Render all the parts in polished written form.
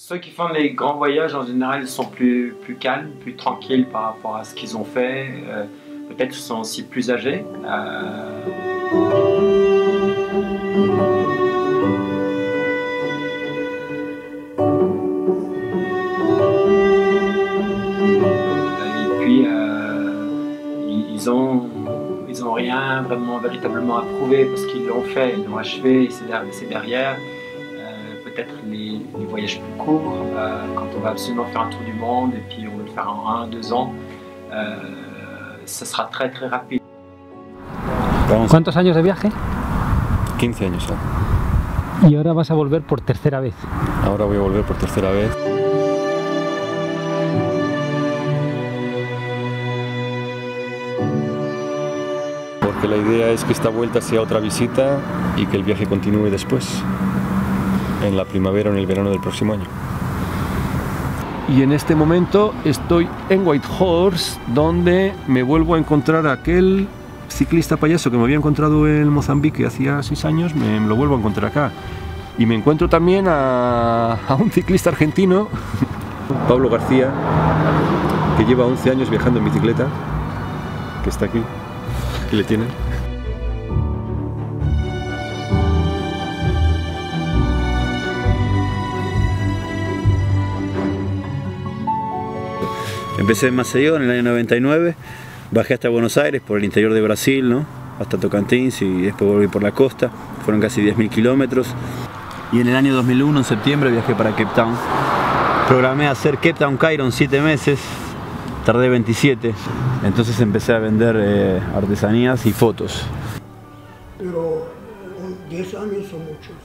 Ceux qui font les grands voyages, en général, sont plus calmes, plus tranquilles par rapport à ce qu'ils ont fait. Peut-être sont aussi plus âgés. Et puis, ils ont rien vraiment véritablement à prouver parce qu'ils l'ont fait, ils l'ont achevé, c'est derrière. Peut-être les voyages plus courts, quand on va absolument faire un tour du monde et puis on va le faire en 1-2 ans, ça sera très très rapide. ¿Cuántos años de viaje? 15 años ya. Y ahora vas a volver por tercera vez. Ahora voy a volver por tercera vez. Porque la idea es que esta vuelta sea otra visita y que el viaje continúe después, en la primavera o en el verano del próximo año. Y en este momento estoy en Whitehorse, donde me vuelvo a encontrar a aquel ciclista payaso que me había encontrado en Mozambique hacía 6 años, me lo vuelvo a encontrar acá. Y me encuentro también a un ciclista argentino, Pablo García, que lleva 11 años viajando en bicicleta, que está aquí, aquí le tienen. Empecé en Maceió en el año 99, bajé hasta Buenos Aires por el interior de Brasil, ¿no? Hasta Tocantins y después volví por la costa, fueron casi 10.000 kilómetros. Y en el año 2001, en septiembre, viajé para Cape Town. Programé hacer Cape Town Cairo en 7 meses, tardé 27, entonces empecé a vender artesanías y fotos. Pero 10 años son muchos.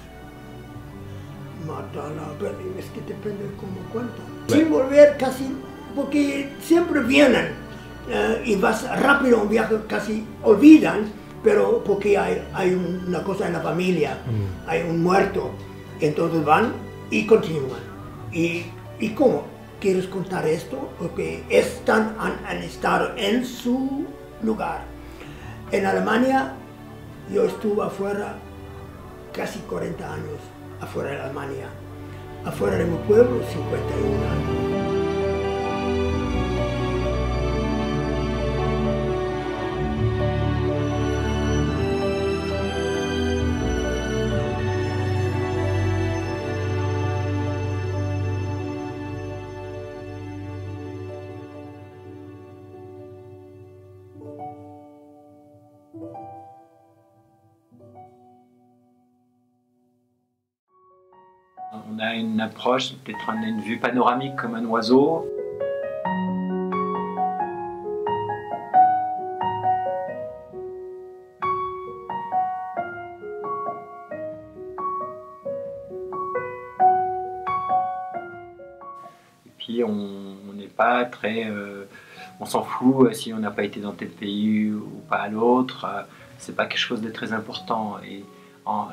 Es que depende de cómo cuentan. Sin volver casi, porque siempre vienen y vas rápido un viaje, casi olvidan, pero porque hay una cosa en la familia, hay un muerto, entonces van y continúan. ¿Y cómo? ¿Quieres contar esto? Porque han estado en su lugar. En Alemania yo estuve afuera casi 40 años, afuera de Alemania. Afuera de mi pueblo, 51 años. On a une approche, peut-être on a une vue panoramique comme un oiseau. Et puis on n'est pas très... on s'en fout si on n'a pas été dans tel pays ou pas à l'autre. C'est pas quelque chose de très important. Et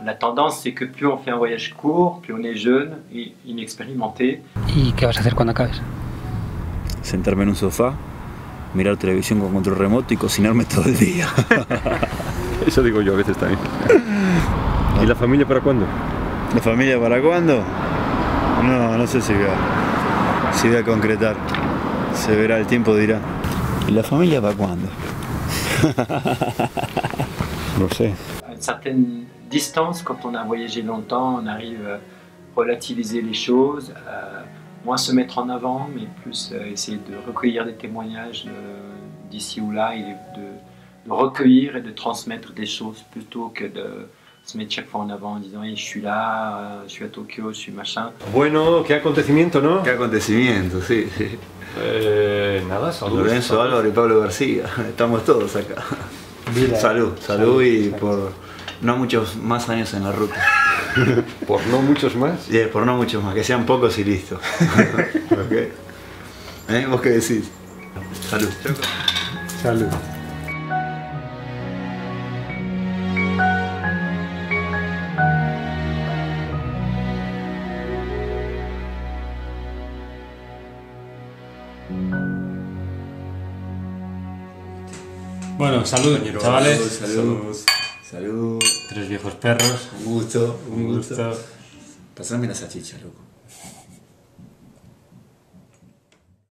la tendance, c'est que plus on fait un voyage court, plus on est jeune et inexpérimenté. ¿Y qué vas a hacer cuando acabes? Sentarme en un sofá, mirar televisión con control remoto y cocinarme todo el día. Eso digo yo a veces también. ¿Y la familia para cuándo? ¿La familia para cuándo? No sé si voy a concretar. Se verá, el tiempo dirá. ¿Y la familia para cuándo? No sé. À une certaine distance, quand on a voyagé longtemps, on arrive à relativiser les choses, moins se mettre en avant, mais plus essayer de recueillir des témoignages d'ici ou là, et de recueillir et de transmettre des choses plutôt que de se mettre chaque fois en avant en disant hey, je suis là, je suis à Tokyo, je suis machin. Bueno, qué acontecimiento, ¿no? Qué acontecimiento, sí. Nada, salud. Lorenzo Álvaro y Pablo García, estamos todos acá. Mira, salud y por no muchos más años en la ruta. ¿Por no muchos más? Por no muchos más, que sean pocos y listo. ¿Okay? ¿Vos qué decís? Salud. Salud. Bueno, salud, chavales. Salud. 3 viejos perros. Un gusto. Un gusto. Pasame la salchicha, loco.